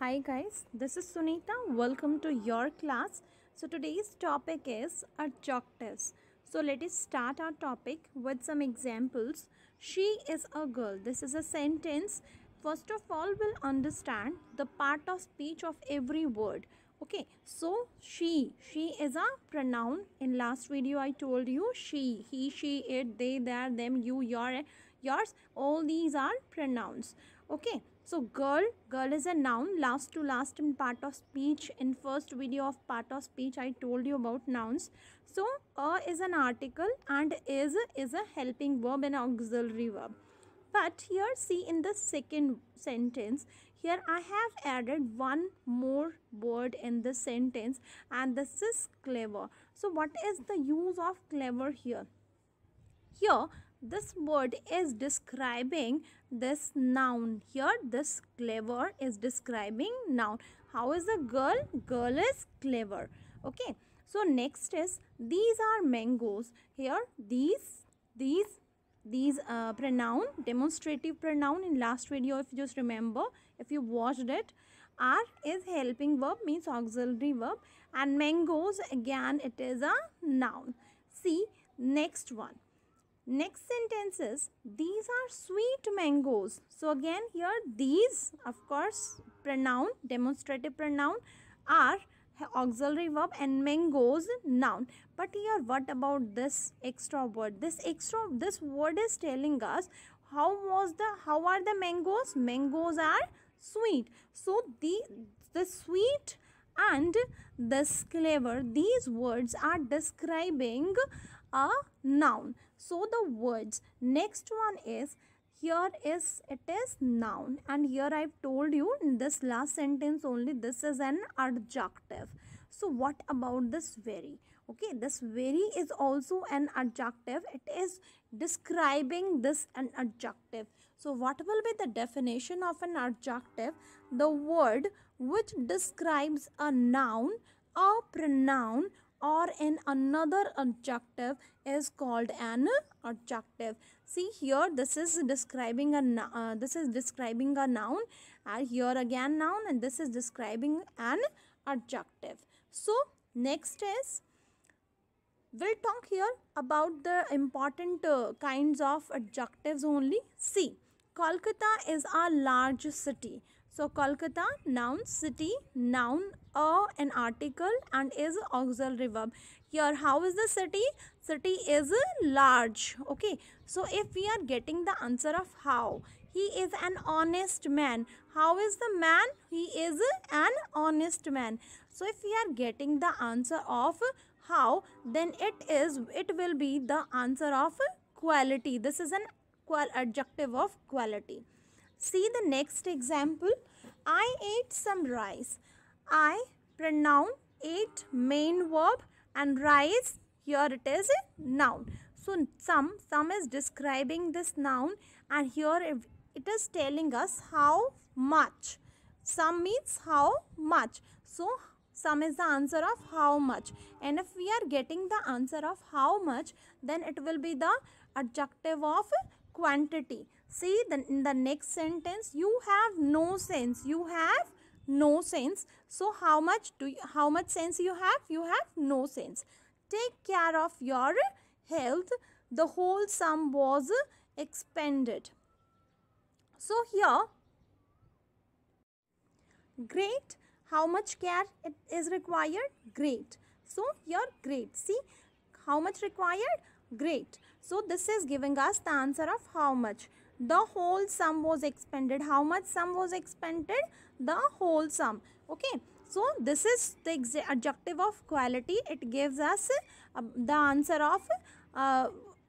Hi guys, this is Sunita. Welcome to your class. So today's topic is adjectives. So let us start our topic with some examples. She is a girl. This is a sentence. First of all, we'll understand the part of speech of every word. Okay, so she is a pronoun. In last video I told you she, he, she, it, they, their, them, you, your, yours, all these are pronouns. Okay, so girl is a noun. Last to last in part of speech, in first video of part of speech I told you about nouns. So a is an article and is a helping verb and auxiliary verb. But here see in the second sentence, here I have added one more word in the sentence, and this is clever. So what is the use of clever here? Here this word is describing this noun. Here this clever is describing noun. How is the girl? Girl is clever. Okay. So next is these are mangoes. Here these pronoun, demonstrative pronoun in last video, if you just remember, if you watched it, are is helping verb, means auxiliary verb, and mangoes again it is a noun. See next one. Next sentence is these are sweet mangoes. So again here these, of course, pronoun, demonstrative pronoun, are auxiliary verb, and mangoes noun. But here what about this extra word? This word is telling us how are the mangoes? Mangoes are sweet. So the sweet and this clever, these words are describing a noun. So the words, next one is, here is, it is noun, and here I've told you in this last sentence only, this is an adjective. So what about this very? Okay, this very is also an adjective. It is describing this an adjective. So what will be the definition of an adjective? The word which describes a noun, a pronoun, or in another adjective is called an adjective. See here, this is describing a noun, and here again noun, and this is describing an adjective. So next is, we'll talk here about the important kinds of adjectives only. See, Kolkata is a large city. So Kolkata, noun, city, noun, an article, and is auxiliary verb. Here how is the city? City is large. Okay, so if we are getting the answer of how, he is an honest man. How is the man? He is an honest man. So if we are getting the answer of how, then it will be the answer of quality. This is an adjective of quality. See the next example. I ate some rice. I, pronoun, ate, main verb, and rice, here it is a noun. So some is describing this noun, and here it is telling us how much. Some means how much. So some is the answer of how much, and if we are getting the answer of how much, then it will be the adjective of quantity. See in the next sentence, you have no sense. You have no sense. So how much sense you have? You have no sense. Take care of your health. The whole sum was expended. So here, great, how much care it is required? Great. So here great. See how much required? Great. So this is giving us the answer of how much. The whole sum was expended. How much sum was expended? The whole sum. Okay. So this is the adjective of quality. It gives us the answer of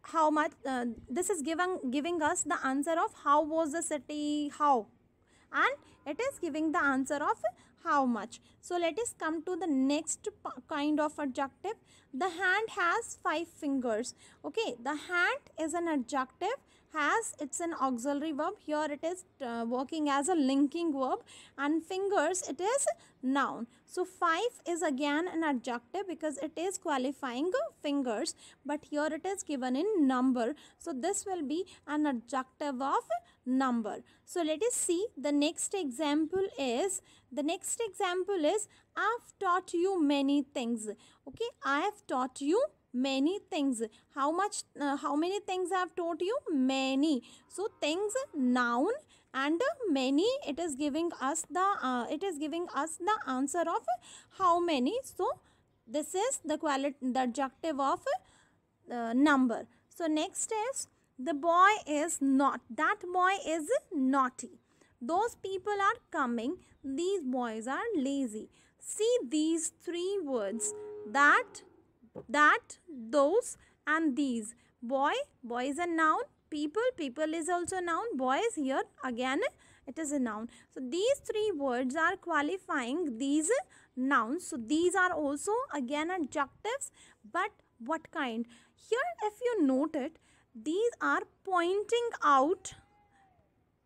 how much. This is giving us the answer of how was the city, how, and it is giving the answer of how much. So let us come to the next kind of adjective. The hand has 5 fingers. Okay, the hand is an adjective, it's an auxiliary verb. Here it is working as a linking verb, and fingers, it is noun. So 5 is again an adjective because it is qualifying fingers, but here it is given in number. So this will be an adjective of number. So let us see the next example is, The next example is, I've taught you many things. Okay, I have taught you many things. How many things I have taught you? Many. So things, noun, and many, it is giving us the answer of how many. So this is the adjective of number. So next is, the boy is not. That boy is naughty. Those people are coming. These boys are lazy. See these three words, that, those, and these. Boy is a noun. People is also a noun. Boys, here again it is a noun. So these three words are qualifying these nouns. So these are also again adjectives, but what kind? Here if you note it, these are pointing out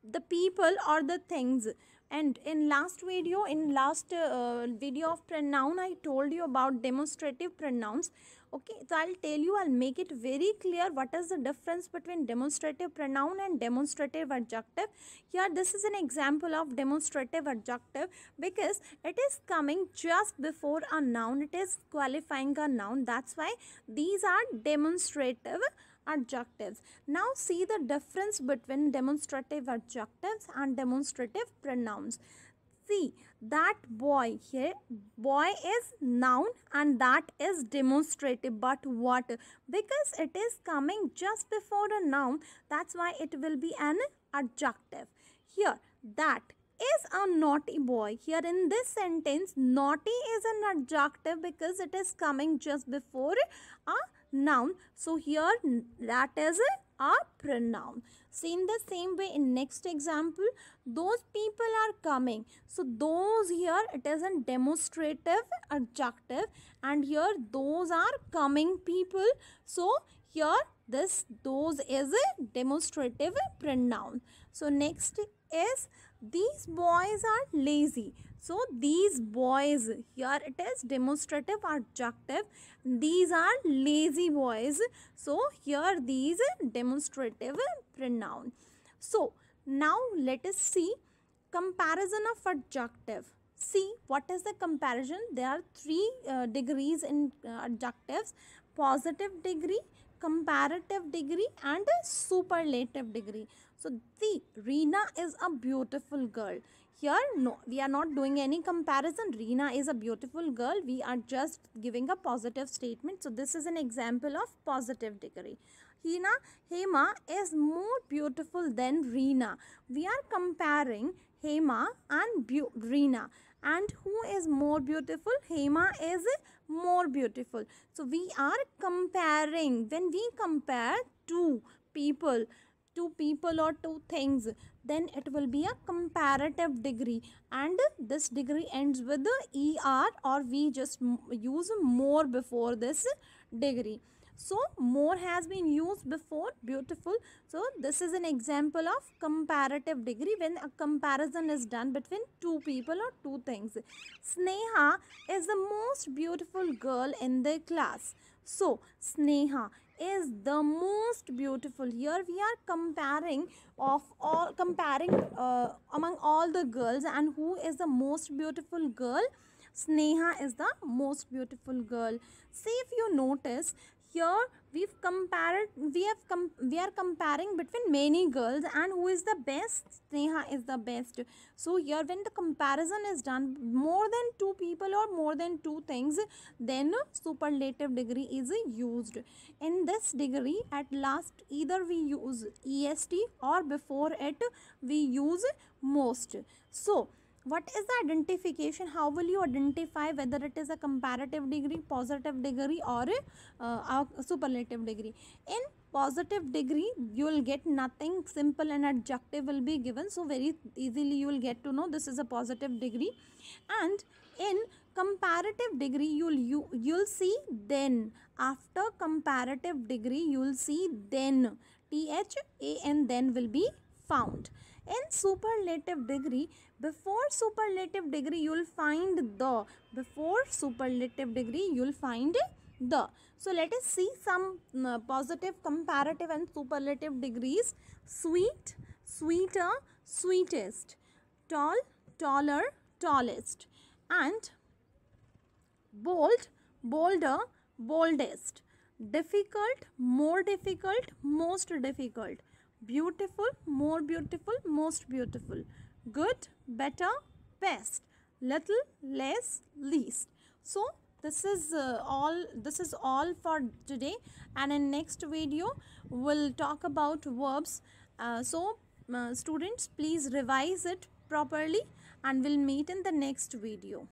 the people or the things. And in last video of pronoun, I told you about demonstrative pronouns. Okay, so I'll make it very clear what is the difference between demonstrative pronoun and demonstrative adjective. Here this is an example of demonstrative adjective, because it is coming just before a noun, it is qualifying a noun. That's why these are demonstrative adjectives. Now see the difference between demonstrative adjectives and demonstrative pronouns. See, that boy, here boy is noun and that is demonstrative. But what? Because it is coming just before a noun, that's why it will be an adjective. Here, that is a naughty boy. Here in this sentence, naughty is an adjective because it is coming just before a noun. So here that is a pronoun. See, in the same way, in next example, those people are coming. So those, here it is a demonstrative adjective, and here those are coming people. So here this those is a demonstrative pronoun. So next is, these boys are lazy. So these boys, here it is demonstrative adjective. These are lazy boys. So here these demonstrative pronoun. So now let us see comparison of adjective. See what is the comparison. There are three degrees in adjectives: positive degree, comparative degree, and superlative degree. So see, Reena is a beautiful girl. Here no, we are not doing any comparison. Reena is a beautiful girl. We are just giving a positive statement. So this is an example of positive degree. Hema is more beautiful than Reena. We are comparing Hema and Reena. And who is more beautiful? Hema is more beautiful. So we are comparing. When we compare two people or two things, then it will be a comparative degree, and this degree ends with the er, or we just use more before this degree. So more has been used before beautiful. So this is an example of comparative degree, when a comparison is done between two people or two things. Sneha is the most beautiful girl in the class. So Sneha is the most beautiful. Here we are comparing among all the girls, and who is the most beautiful girl? Sneha is the most beautiful girl. See, if you notice, here we are comparing between many girls, and who is the best? Sneha is the best. So here when the comparison is done more than two people or more than two things, then superlative degree is used. In this degree, at last either we use est, or before it we use most. So what is the identification? How will you identify whether it is a comparative degree, positive degree, or a superlative degree? In positive degree, you will get nothing, simple and adjective will be given. So very easily you will get to know this is a positive degree. And in comparative degree, you'll see then. After comparative degree, you'll see then. THAN then will be found. In superlative degree, before superlative degree you will find the. Before superlative degree you will find the. So let us see some positive, comparative and superlative degrees. Sweet, sweeter, sweetest. Tall, taller, tallest. And bold, bolder, boldest. Difficult, more difficult, most difficult. Beautiful, more beautiful, most beautiful. Good, better, best. Little, less, least. So this is all for today, and in next video we'll talk about verbs. Students, please revise it properly, and we'll meet in the next video.